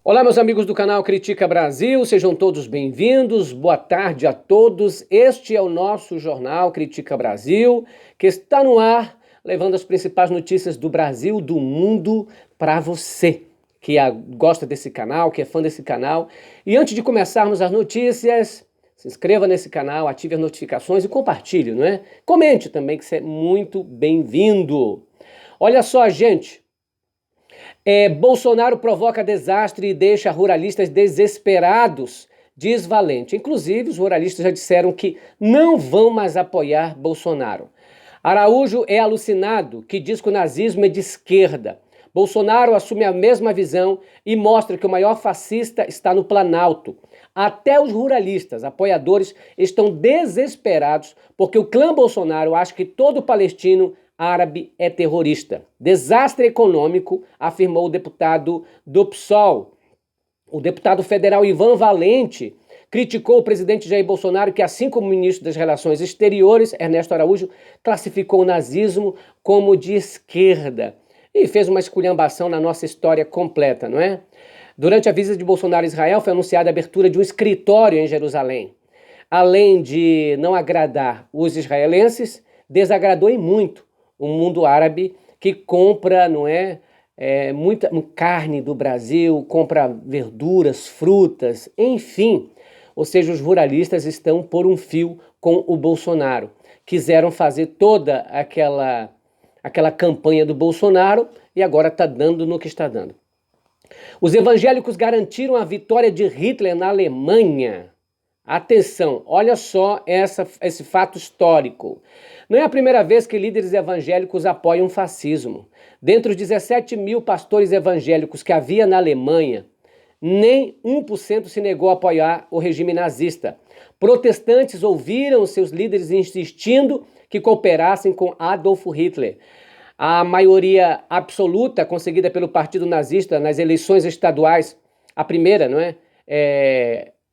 Olá, meus amigos do canal Critica Brasil, sejam todos bem-vindos, boa tarde a todos. Este é o nosso jornal Critica Brasil, que está no ar, levando as principais notícias do Brasil, do mundo, para você, que gosta desse canal, que é fã desse canal. E antes de começarmos as notícias, se inscreva nesse canal, ative as notificações e compartilhe, não é? Comente também, que você é muito bem-vindo. Olha só, gente. Bolsonaro provoca desastre e deixa ruralistas desesperados, diz Valente. Inclusive, os ruralistas já disseram que não vão mais apoiar Bolsonaro. Araújo é alucinado, que diz que o nazismo é de esquerda. Bolsonaro assume a mesma visão e mostra que o maior fascista está no Planalto. Até os ruralistas, apoiadores, estão desesperados porque o clã Bolsonaro acha que todo palestino árabe é terrorista. Desastre econômico, afirmou o deputado do PSOL. O deputado federal Ivan Valente criticou o presidente Jair Bolsonaro, que assim como o ministro das Relações Exteriores, Ernesto Araújo, classificou o nazismo como de esquerda e fez uma esculhambação na nossa história completa, não é? Durante a visita de Bolsonaro a Israel, foi anunciada a abertura de um escritório em Jerusalém. Além de não agradar os israelenses, desagradou e muito o mundo árabe, que compra, não é, muita carne do Brasil, compra verduras, frutas, enfim. Ou seja, os ruralistas estão por um fio com o Bolsonaro. Quiseram fazer toda aquela campanha do Bolsonaro e agora está dando no que está dando. Os evangélicos garantiram a vitória de Hitler na Alemanha. Atenção, olha só esse fato histórico. Não é a primeira vez que líderes evangélicos apoiam o fascismo. Dentre os 17 mil pastores evangélicos que havia na Alemanha, nem 1% se negou a apoiar o regime nazista. Protestantes ouviram seus líderes insistindo que cooperassem com Adolf Hitler. A maioria absoluta conseguida pelo Partido Nazista nas eleições estaduais, a primeira, não é?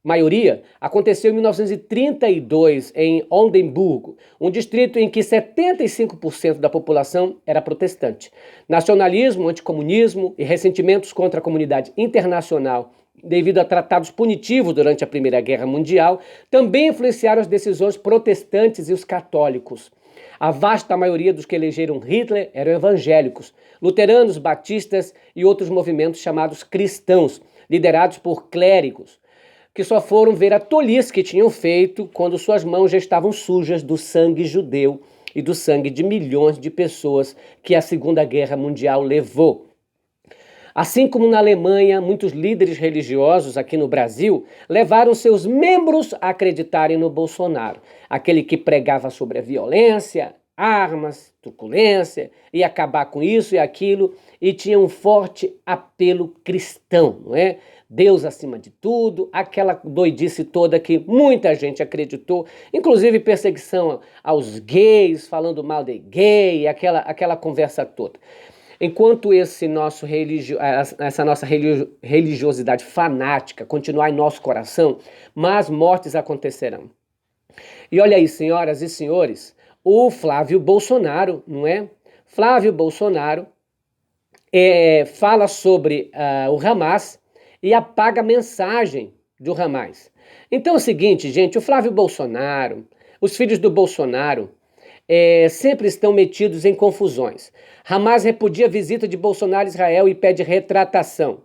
Maioria, aconteceu em 1932 em Oldenburgo, um distrito em que 75% da população era protestante. Nacionalismo, anticomunismo e ressentimentos contra a comunidade internacional devido a tratados punitivos durante a Primeira Guerra Mundial também influenciaram as decisões protestantes e os católicos. A vasta maioria dos que elegeram Hitler eram evangélicos, luteranos, batistas e outros movimentos chamados cristãos, liderados por clérigos, que só foram ver a tolice que tinham feito quando suas mãos já estavam sujas do sangue judeu e do sangue de milhões de pessoas que a Segunda Guerra Mundial levou. Assim como na Alemanha, muitos líderes religiosos aqui no Brasil levaram seus membros a acreditarem no Bolsonaro, aquele que pregava sobre a violência, armas, truculência, ia acabar com isso e aquilo, e tinha um forte apelo cristão, não é? Deus acima de tudo, aquela doidice toda que muita gente acreditou, inclusive perseguição aos gays, falando mal de gay, aquela conversa toda. Enquanto essa nossa religiosidade fanática continuar em nosso coração, mais mortes acontecerão. E olha aí, senhoras e senhores, o Flávio Bolsonaro, não é? Flávio Bolsonaro fala sobre o Hamas e apaga a mensagem do Hamas. Então é o seguinte, gente, o Flávio Bolsonaro, os filhos do Bolsonaro, sempre estão metidos em confusões. Hamas repudia a visita de Bolsonaro a Israel e pede retratação.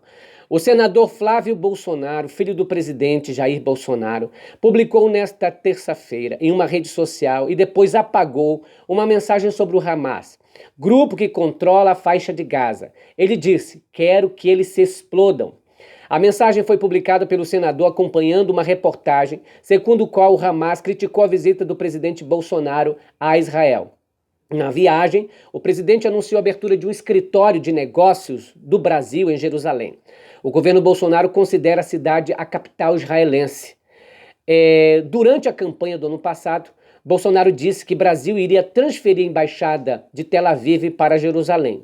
O senador Flávio Bolsonaro, filho do presidente Jair Bolsonaro, publicou nesta terça-feira em uma rede social e depois apagou uma mensagem sobre o Hamas, grupo que controla a faixa de Gaza. Ele disse: "Quero que eles se explodam." A mensagem foi publicada pelo senador acompanhando uma reportagem, segundo a qual o Hamas criticou a visita do presidente Bolsonaro a Israel. Na viagem, o presidente anunciou a abertura de um escritório de negócios do Brasil em Jerusalém. O governo Bolsonaro considera a cidade a capital israelense. Durante a campanha do ano passado, Bolsonaro disse que o Brasil iria transferir a embaixada de Tel Aviv para Jerusalém.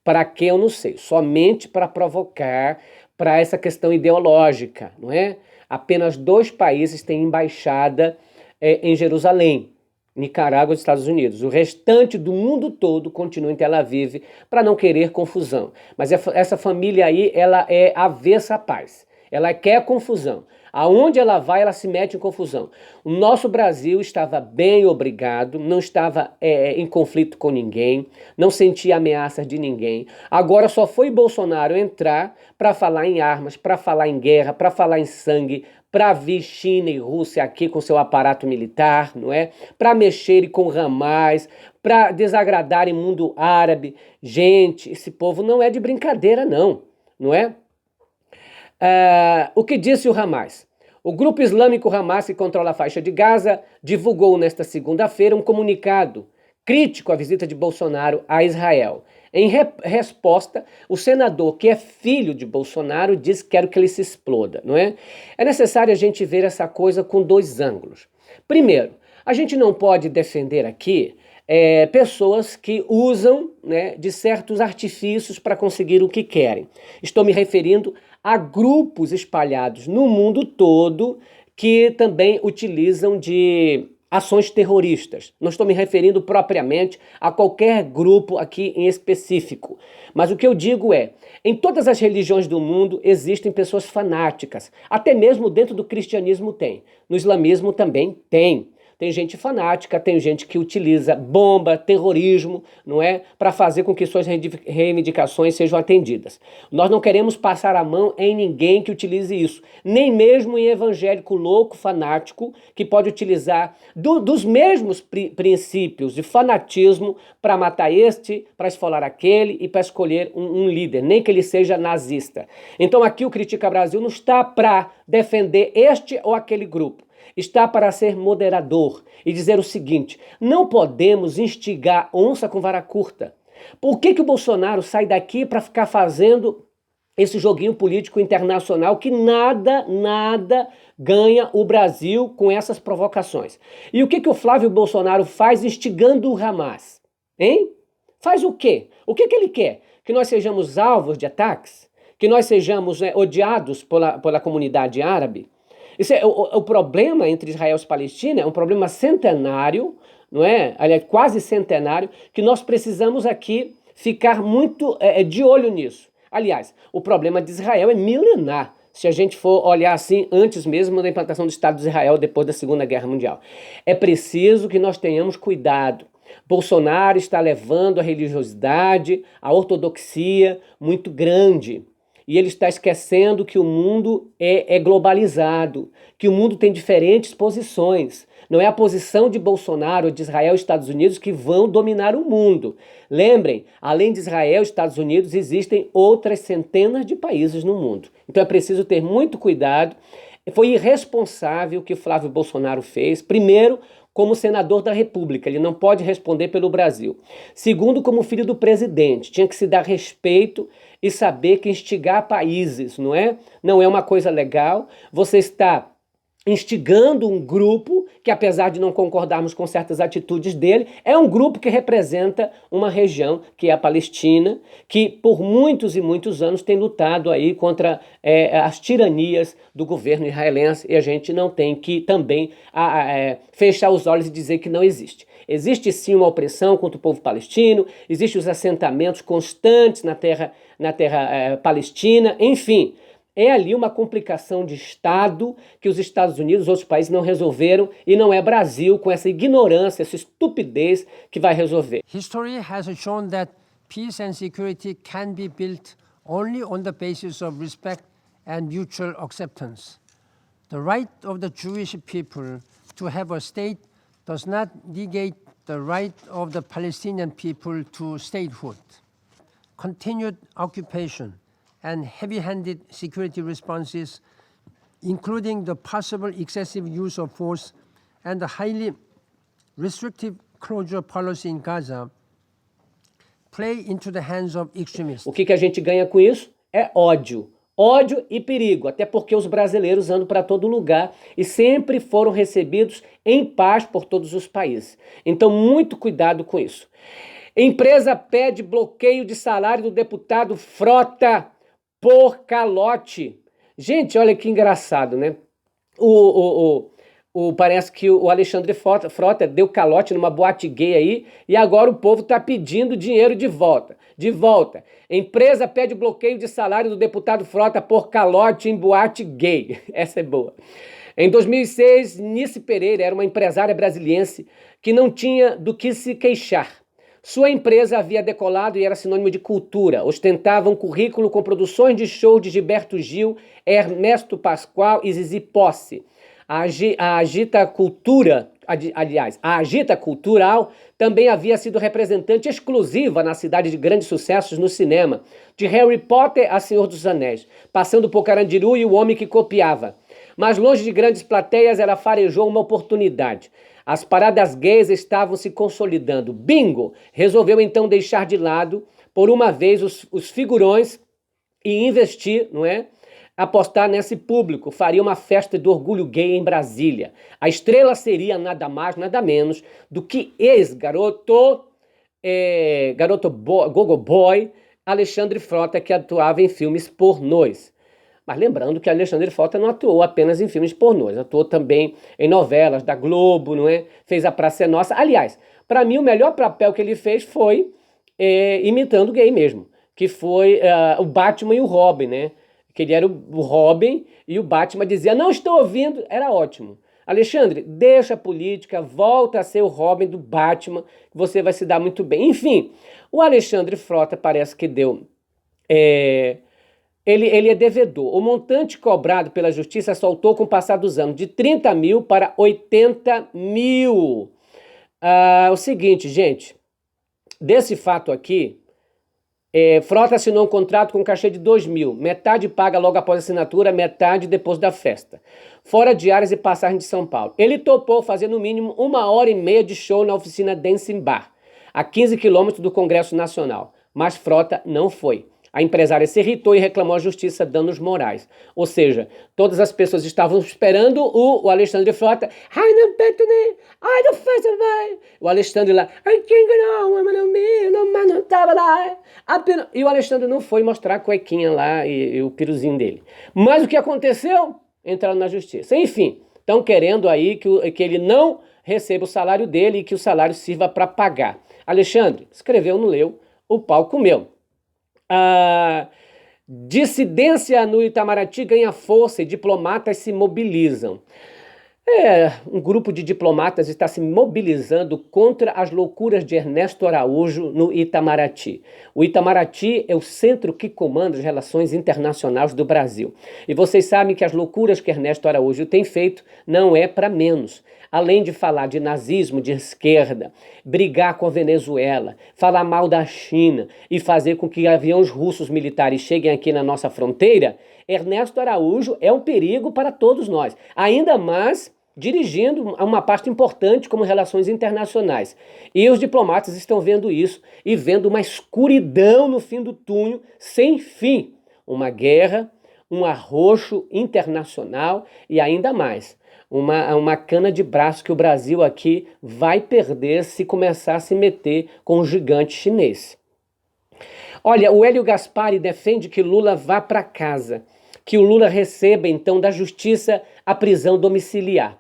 Para que eu não sei, somente para provocar para essa questão ideológica, não é? Apenas 2 países têm embaixada em Jerusalém. Nicarágua e Estados Unidos. O restante do mundo todo continua em Tel Aviv para não querer confusão. Mas essa família aí, ela é avessa à paz. Ela quer confusão. Aonde ela vai, ela se mete em confusão. O nosso Brasil estava bem obrigado, não estava em conflito com ninguém, não sentia ameaças de ninguém. Agora só foi Bolsonaro entrar para falar em armas, para falar em guerra, para falar em sangue, para vir China e Rússia aqui com seu aparato militar, não é? Para mexerem com Hamas, para desagradarem o mundo árabe. Gente, esse povo não é de brincadeira não é? O que disse o Hamas? O grupo islâmico Hamas, que controla a faixa de Gaza, divulgou nesta segunda-feira um comunicado crítico à visita de Bolsonaro a Israel. Em resposta, o senador, que é filho de Bolsonaro, diz que quer que ele se exploda, não é? É necessário a gente ver essa coisa com dois ângulos. Primeiro, a gente não pode defender aqui pessoas que usam, né, de certos artifícios para conseguir o que querem. Estou me referindo a grupos espalhados no mundo todo que também utilizam de ações terroristas. Não estou me referindo propriamente a qualquer grupo aqui em específico. Mas o que eu digo é, em todas as religiões do mundo existem pessoas fanáticas. Até mesmo dentro do cristianismo tem. No islamismo também tem. Tem gente fanática, tem gente que utiliza bomba, terrorismo, não é? Para fazer com que suas reivindicações sejam atendidas. Nós não queremos passar a mão em ninguém que utilize isso. Nem mesmo em evangélico louco, fanático, que pode utilizar dos mesmos princípios de fanatismo para matar este, para esfolar aquele e para escolher um líder, nem que ele seja nazista. Então aqui o Critica Brasil não está para defender este ou aquele grupo. Está para ser moderador e dizer o seguinte: não podemos instigar onça com vara curta. Por que o Bolsonaro sai daqui para ficar fazendo esse joguinho político internacional que nada ganha o Brasil com essas provocações? E o que o Flávio Bolsonaro faz instigando o Hamas? Hein? Faz o quê? O que ele quer? Que nós sejamos alvos de ataques? Que nós sejamos odiados pela comunidade árabe? O problema entre Israel e Palestina é um problema centenário, não é? Aliás, quase centenário, que nós precisamos aqui ficar muito de olho nisso. Aliás, o problema de Israel é milenar, se a gente for olhar assim, antes mesmo da implantação do Estado de Israel, depois da Segunda Guerra Mundial. É preciso que nós tenhamos cuidado. Bolsonaro está levando a religiosidade, a ortodoxia muito grande. E ele está esquecendo que o mundo é globalizado, que o mundo tem diferentes posições. Não é a posição de Bolsonaro, de Israel e Estados Unidos que vão dominar o mundo. Lembrem, além de Israel e Estados Unidos, existem outras centenas de países no mundo. Então é preciso ter muito cuidado. Foi irresponsável o que o Flávio Bolsonaro fez. Primeiro, como senador da República, ele não pode responder pelo Brasil. Segundo, como filho do presidente, tinha que se dar respeito e saber que instigar países, não é? Não é uma coisa legal. Você está instigando um grupo que, apesar de não concordarmos com certas atitudes dele, é um grupo que representa uma região, que é a Palestina, que por muitos e muitos anos tem lutado aí contra as tiranias do governo israelense, e a gente não tem que também fechar os olhos e dizer que não existe. Existe sim uma opressão contra o povo palestino, existem os assentamentos constantes na terra palestina, enfim. É ali uma complicação de Estado que os Estados Unidos e outros países não resolveram, e não é Brasil, com essa ignorância, essa estupidez, que vai resolver. History has shown that peace and security can be built only on the basis of respect and mutual acceptance. The right of the Jewish people to have a state does not negate the right of the Palestinian people to statehood. Continued occupation and heavy-handed security responses, including the possible excessive use of force and the highly restrictive closure policy in Gaza, play into the hands of extremists. O que a gente ganha com isso? É ódio. Ódio e perigo, até porque os brasileiros andam para todo lugar e sempre foram recebidos em paz por todos os países. Então, muito cuidado com isso. Empresa pede bloqueio de salário do deputado Frota por calote. Gente, olha que engraçado, né? Parece que o Alexandre Frota deu calote numa boate gay aí e agora o povo está pedindo dinheiro de volta. De volta. Empresa pede bloqueio de salário do deputado Frota por calote em boate gay. Essa é boa. Em 2006, Nice Pereira era uma empresária brasiliense que não tinha do que se queixar. Sua empresa havia decolado e era sinônimo de cultura. Ostentava um currículo com produções de show de Gilberto Gil, Ernesto Pascoal e Zizi Posse. A Agita Cultural também havia sido representante exclusiva na cidade de grandes sucessos no cinema, de Harry Potter a Senhor dos Anéis, passando por Carandiru e O Homem que Copiava. Mas longe de grandes plateias, ela farejou uma oportunidade. As paradas gays estavam se consolidando. Bingo! Resolveu então deixar de lado, por uma vez, os figurões e investir, não é? Apostar nesse público. Faria uma festa de orgulho gay em Brasília. A estrela seria nada mais, nada menos do que ex-garoto, gogo boy, Alexandre Frota, que atuava em filmes pornôs. Mas lembrando que Alexandre Frota não atuou apenas em filmes pornôs, atuou também em novelas da Globo, não é? Fez A Praça é Nossa. Aliás, para mim o melhor papel que ele fez foi imitando o gay mesmo, que foi o Batman e o Robin, né? Que ele era o Robin e o Batman dizia, não estou ouvindo, era ótimo. Alexandre, deixa a política, volta a ser o Robin do Batman, que você vai se dar muito bem. Enfim, o Alexandre Frota parece que deu... Ele é devedor. O montante cobrado pela justiça saltou com o passar dos anos, de 30 mil para 80 mil. O seguinte, gente, desse fato aqui, Frota assinou um contrato com um cachê de 2 mil, metade paga logo após a assinatura, metade depois da festa. Fora diárias e passagem de São Paulo. Ele topou fazer no mínimo 1h30 de show na oficina Dancing Bar, a 15 quilômetros do Congresso Nacional. Mas Frota não foi. A empresária se irritou e reclamou à justiça danos morais. Ou seja, todas as pessoas estavam esperando o Alexandre Frota. Ai, não peito nem. Ai, não faz vai. O Alexandre lá. Ai, quem não, mas não tava lá. E o Alexandre não foi mostrar a cuequinha lá e o piruzinho dele. Mas o que aconteceu? Entraram na justiça. Enfim, estão querendo aí que ele não receba o salário dele e que o salário sirva para pagar. Alexandre, escreveu, não leu, o pau comeu. Dissidência no Itamaraty ganha força e diplomatas se mobilizam. Um grupo de diplomatas está se mobilizando contra as loucuras de Ernesto Araújo no Itamaraty. O Itamaraty é o centro que comanda as relações internacionais do Brasil. E vocês sabem que as loucuras que Ernesto Araújo tem feito não é para menos. Além de falar de nazismo de esquerda, brigar com a Venezuela, falar mal da China e fazer com que aviões russos militares cheguem aqui na nossa fronteira, Ernesto Araújo é um perigo para todos nós. Ainda mais dirigindo uma parte importante como relações internacionais. E os diplomatas estão vendo isso e vendo uma escuridão no fim do túnel sem fim. Uma guerra, um arroxo internacional e ainda mais. Uma cana de braço que o Brasil aqui vai perder se começar a se meter com o gigante chinês. Olha, o Hélio Gaspari defende que Lula vá para casa, que o Lula receba então da justiça a prisão domiciliar.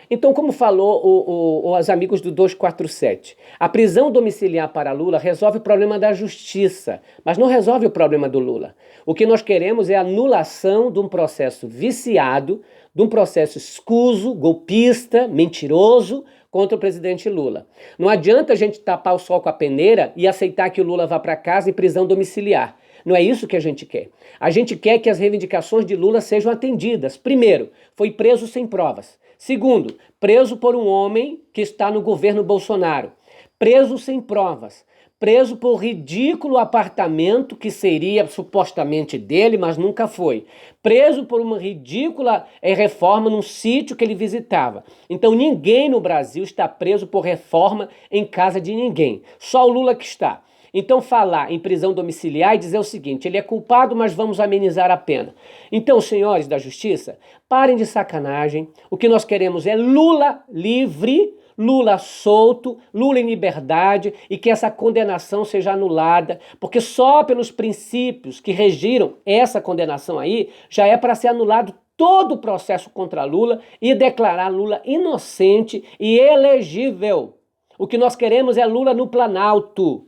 Então, como falou os amigos do 247, a prisão domiciliar para Lula resolve o problema da justiça, mas não resolve o problema do Lula. O que nós queremos é a anulação de um processo viciado, de um processo escuso, golpista, mentiroso contra o presidente Lula. Não adianta a gente tapar o sol com a peneira e aceitar que o Lula vá para casa em prisão domiciliar. Não é isso que a gente quer. A gente quer que as reivindicações de Lula sejam atendidas. Primeiro, foi preso sem provas. Segundo, preso por um homem que está no governo Bolsonaro. Preso sem provas. Preso por ridículo apartamento que seria supostamente dele, mas nunca foi. Preso por uma ridícula reforma num sítio que ele visitava. Então ninguém no Brasil está preso por reforma em casa de ninguém. Só o Lula que está. Então falar em prisão domiciliar e dizer o seguinte, ele é culpado, mas vamos amenizar a pena. Então, senhores da justiça, parem de sacanagem. O que nós queremos é Lula livre, Lula solto, Lula em liberdade e que essa condenação seja anulada, porque só pelos princípios que regiram essa condenação aí, já é para ser anulado todo o processo contra Lula e declarar Lula inocente e elegível. O que nós queremos é Lula no Planalto.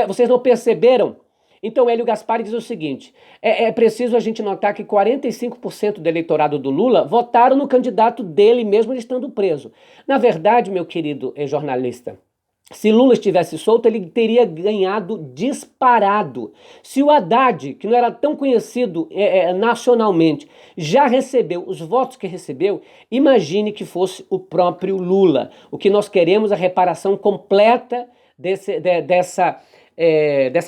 Vocês não perceberam? Então, Hélio Gaspari diz o seguinte, é preciso a gente notar que 45% do eleitorado do Lula votaram no candidato dele mesmo ele estando preso. Na verdade, meu querido jornalista, se Lula estivesse solto, ele teria ganhado disparado. Se o Haddad, que não era tão conhecido nacionalmente, já recebeu os votos que recebeu, imagine que fosse o próprio Lula. O que nós queremos é a reparação completa dessa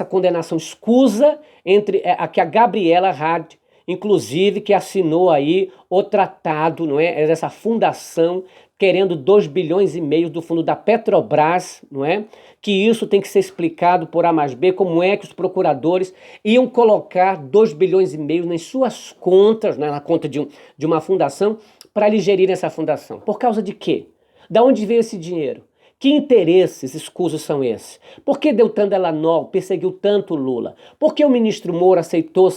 condenação escusa entre que a Gabriela Hard, inclusive, que assinou aí o tratado, não é, dessa fundação querendo 2,5 bilhões do fundo da Petrobras, não é? Que isso tem que ser explicado por A mais B, como é que os procuradores iam colocar 2,5 bilhões nas suas contas, né, na conta de uma fundação, para eles gerirem essa fundação. Por causa de quê? Da onde veio esse dinheiro? Que interesses escusos são esses? Por que Deltan Dallagnol perseguiu tanto Lula? Por que o ministro Moro aceitou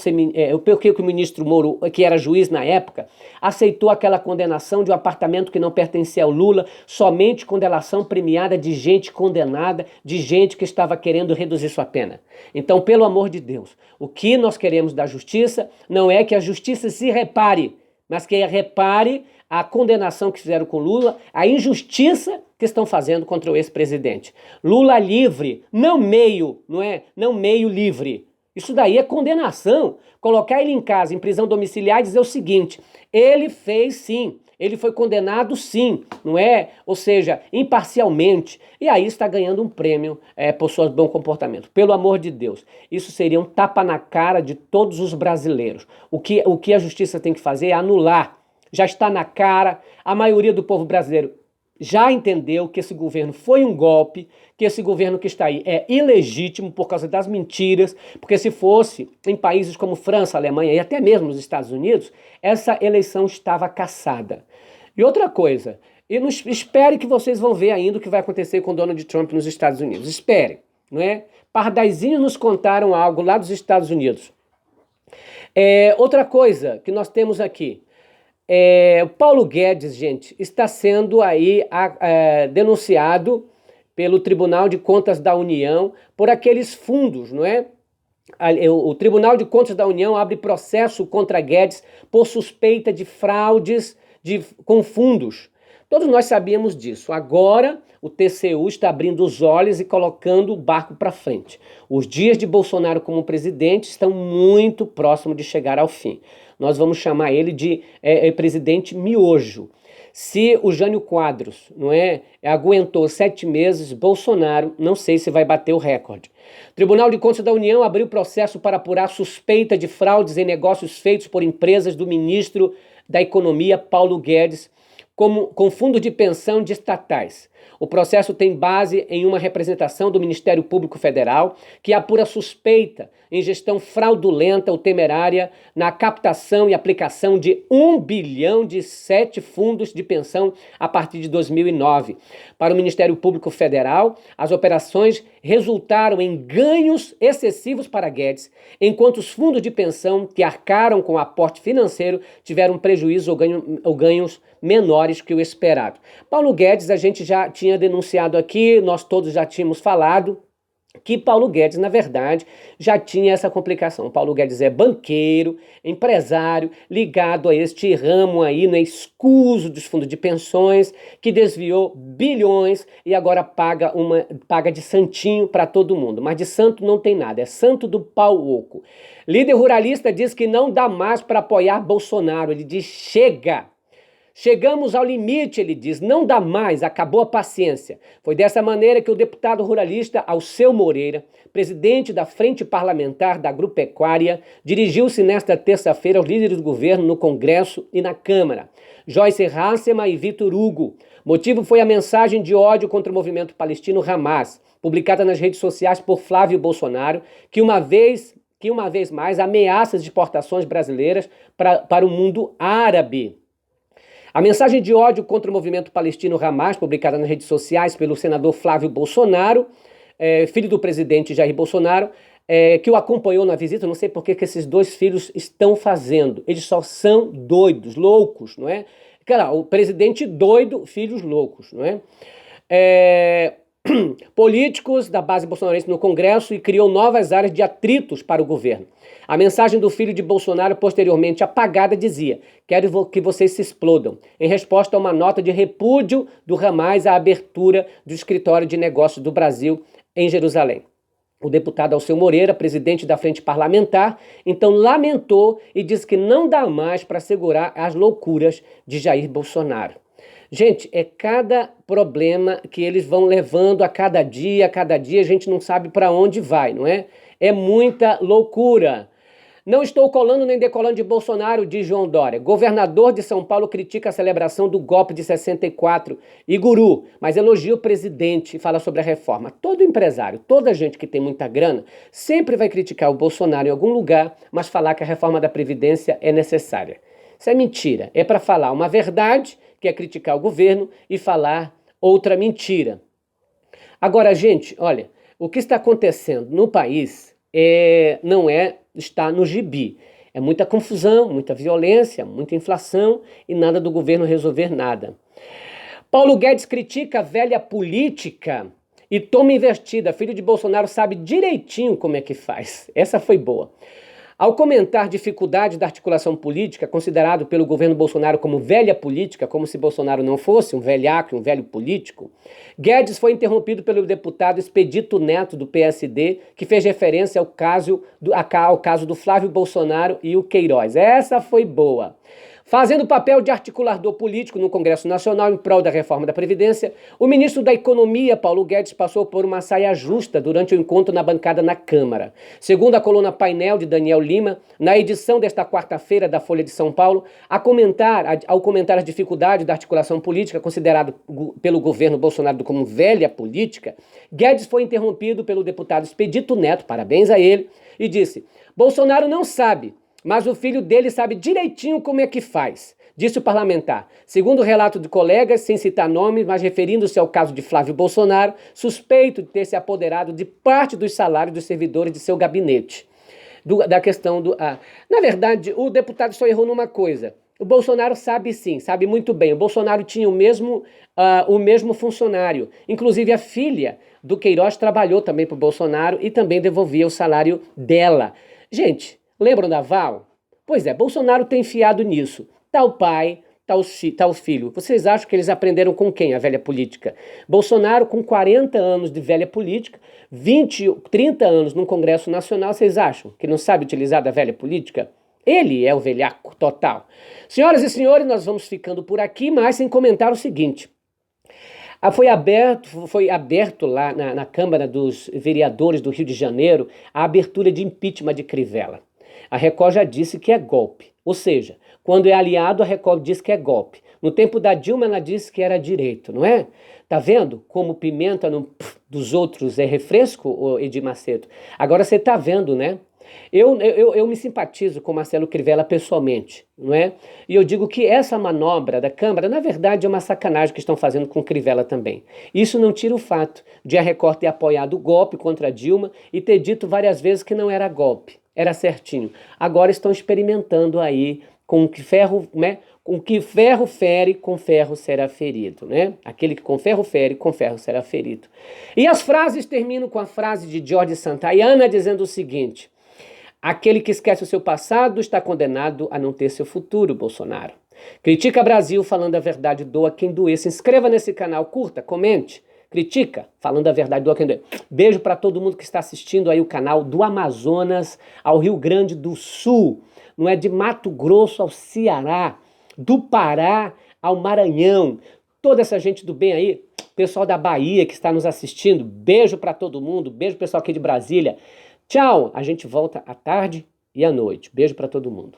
por que o ministro Moro, que era juiz na época, aceitou aquela condenação de um apartamento que não pertencia ao Lula, somente com delação premiada de gente condenada, de gente que estava querendo reduzir sua pena? Então, pelo amor de Deus, o que nós queremos da justiça não é que a justiça se repare, mas que repare a condenação que fizeram com Lula, a injustiça que estão fazendo contra o ex-presidente. Lula livre, não meio, não é? Não meio livre. Isso daí é condenação. Colocar ele em casa, em prisão domiciliar e dizer o seguinte, ele fez sim, ele foi condenado sim, não é? Ou seja, imparcialmente. E aí está ganhando um prêmio por seu bom comportamento. Pelo amor de Deus, isso seria um tapa na cara de todos os brasileiros. O que a justiça tem que fazer é anular. Já está na cara, a maioria do povo brasileiro já entendeu que esse governo foi um golpe, que esse governo que está aí é ilegítimo por causa das mentiras, porque se fosse em países como França, Alemanha e até mesmo nos Estados Unidos, essa eleição estava cassada. E outra coisa, espere que vocês vão ver ainda o que vai acontecer com Donald Trump nos Estados Unidos. Espere, não é? Pardaizinhos nos contaram algo lá dos Estados Unidos. Outra coisa que nós temos aqui, o Paulo Guedes, gente, está sendo aí denunciado pelo Tribunal de Contas da União por aqueles fundos, não é? O Tribunal de Contas da União abre processo contra Guedes por suspeita de fraudes com fundos. Todos nós sabíamos disso. Agora o TCU está abrindo os olhos e colocando o barco para frente. Os dias de Bolsonaro como presidente estão muito próximos de chegar ao fim. Nós vamos chamar ele de presidente miojo. Se o Jânio Quadros, não é, aguentou 7 meses, Bolsonaro, não sei se vai bater o recorde. Tribunal de Contas da União abriu processo para apurar suspeita de fraudes em negócios feitos por empresas do ministro da Economia, Paulo Guedes, com fundo de pensão de estatais. O processo tem base em uma representação do Ministério Público Federal que apura suspeita em gestão fraudulenta ou temerária na captação e aplicação de 1 bilhão de 7 fundos de pensão a partir de 2009. Para o Ministério Público Federal, as operações resultaram em ganhos excessivos para Guedes, enquanto os fundos de pensão que arcaram com o aporte financeiro tiveram prejuízo ou ganhos menores que o esperado. Paulo Guedes, a gente já tinha denunciado aqui, nós todos já tínhamos falado que Paulo Guedes, na verdade, já tinha essa complicação. Paulo Guedes é banqueiro, empresário, ligado a este ramo aí, né, escuso dos fundos de pensões, que desviou bilhões e agora paga de santinho para todo mundo. Mas de santo não tem nada, é santo do pau oco. Líder ruralista diz que não dá mais para apoiar Bolsonaro, ele diz chega! Chegamos ao limite, ele diz, não dá mais, acabou a paciência. Foi dessa maneira que o deputado ruralista Alceu Moreira, presidente da Frente Parlamentar da Agropecuária, dirigiu-se nesta terça-feira aos líderes do governo no Congresso e na Câmara, Joyce Hasselmann e Vitor Hugo. Motivo foi a mensagem de ódio contra o movimento palestino Hamas, publicada nas redes sociais por Flávio Bolsonaro, que uma vez mais ameaça as exportações brasileiras para o mundo árabe. A mensagem de ódio contra o movimento palestino Hamas, publicada nas redes sociais pelo senador Flávio Bolsonaro, filho do presidente Jair Bolsonaro, que o acompanhou na visita, não sei por que esses dois filhos estão fazendo. Eles só são doidos, loucos, não é? Cara, o presidente doido, filhos loucos, não é? Políticos da base bolsonarista no Congresso e criou novas áreas de atritos para o governo. A mensagem do filho de Bolsonaro, posteriormente apagada, dizia: quero que vocês se explodam, em resposta a uma nota de repúdio do Hamas à abertura do escritório de negócios do Brasil em Jerusalém. O deputado Alceu Moreira, presidente da Frente Parlamentar, então lamentou e disse que não dá mais para segurar as loucuras de Jair Bolsonaro. Gente, é cada problema que eles vão levando a cada dia a gente não sabe para onde vai, não é? É muita loucura. Não estou colando nem decolando de Bolsonaro, diz João Dória. Governador de São Paulo critica a celebração do golpe de 64 e guru, mas elogia o presidente e fala sobre a reforma. Todo empresário, toda gente que tem muita grana, sempre vai criticar o Bolsonaro em algum lugar, mas falar que a reforma da Previdência é necessária. Isso é mentira. É para falar uma verdade, que é criticar o governo, e falar outra mentira. Agora, gente, olha, o que está acontecendo no país não está no gibi. É muita confusão, muita violência, muita inflação e nada do governo resolver nada. Paulo Guedes critica a velha política e toma investida. Filho de Bolsonaro sabe direitinho como é que faz. Essa foi boa. Ao comentar dificuldades da articulação política, considerado pelo governo Bolsonaro como velha política, como se Bolsonaro não fosse um velhaco, um velho político, Guedes foi interrompido pelo deputado Expedito Neto, do PSD, que fez referência ao caso do Flávio Bolsonaro e o Queiroz. Essa foi boa. Fazendo o papel de articulador político no Congresso Nacional em prol da reforma da Previdência, o ministro da Economia, Paulo Guedes, passou por uma saia justa durante o encontro na bancada na Câmara. Segundo a coluna Painel de Daniel Lima, na edição desta quarta-feira da Folha de São Paulo, ao comentar as dificuldades da articulação política, considerado pelo governo Bolsonaro como velha política, Guedes foi interrompido pelo deputado Expedito Neto, parabéns a ele, e disse: Bolsonaro não sabe, mas o filho dele sabe direitinho como é que faz, disse o parlamentar. Segundo o relato de colegas, sem citar nomes, mas referindo-se ao caso de Flávio Bolsonaro, suspeito de ter se apoderado de parte dos salários dos servidores de seu gabinete. Na verdade, o deputado só errou numa coisa. O Bolsonaro sabe sim, sabe muito bem. O Bolsonaro tinha o mesmo funcionário. Inclusive a filha do Queiroz trabalhou também para o Bolsonaro e também devolvia o salário dela. Gente, lembram da Val? Pois é, Bolsonaro tem enfiado nisso. Tal pai, tal filho. Vocês acham que eles aprenderam com quem, a velha política? Bolsonaro, com 40 anos de velha política, 30 anos no Congresso Nacional, vocês acham que não sabe utilizar da velha política? Ele é o velhaco total. Senhoras e senhores, nós vamos ficando por aqui, mas sem comentar o seguinte. Foi aberto lá na Câmara dos Vereadores do Rio de Janeiro a abertura de impeachment de Crivella. A Record já disse que é golpe, ou seja, quando é aliado, a Record diz que é golpe. No tempo da Dilma, ela disse que era direito, não é? Tá vendo como pimenta dos outros é refresco, Edir Macedo? Agora você tá vendo, né? Eu me simpatizo com Marcelo Crivella pessoalmente, não é? E eu digo que essa manobra da Câmara, na verdade, é uma sacanagem que estão fazendo com Crivella também. Isso não tira o fato de a Record ter apoiado o golpe contra a Dilma e ter dito várias vezes que não era golpe, era certinho. Agora estão experimentando aí com que ferro, né? Com que ferro fere, com ferro será ferido, né? Aquele que com ferro fere, com ferro será ferido. E as frases terminam com a frase de Jorge Santayana dizendo o seguinte: aquele que esquece o seu passado está condenado a não ter seu futuro, Bolsonaro. Critica Brasil, falando a verdade, doa quem doer. Se inscreva nesse canal, curta, comente. Critica, falando a verdade, doa quem doer. Beijo para todo mundo que está assistindo aí o canal do Amazonas ao Rio Grande do Sul. Não é de Mato Grosso ao Ceará, do Pará ao Maranhão. Toda essa gente do bem aí, pessoal da Bahia que está nos assistindo. Beijo para todo mundo, beijo pessoal aqui de Brasília. Tchau, a gente volta à tarde e à noite. Beijo para todo mundo.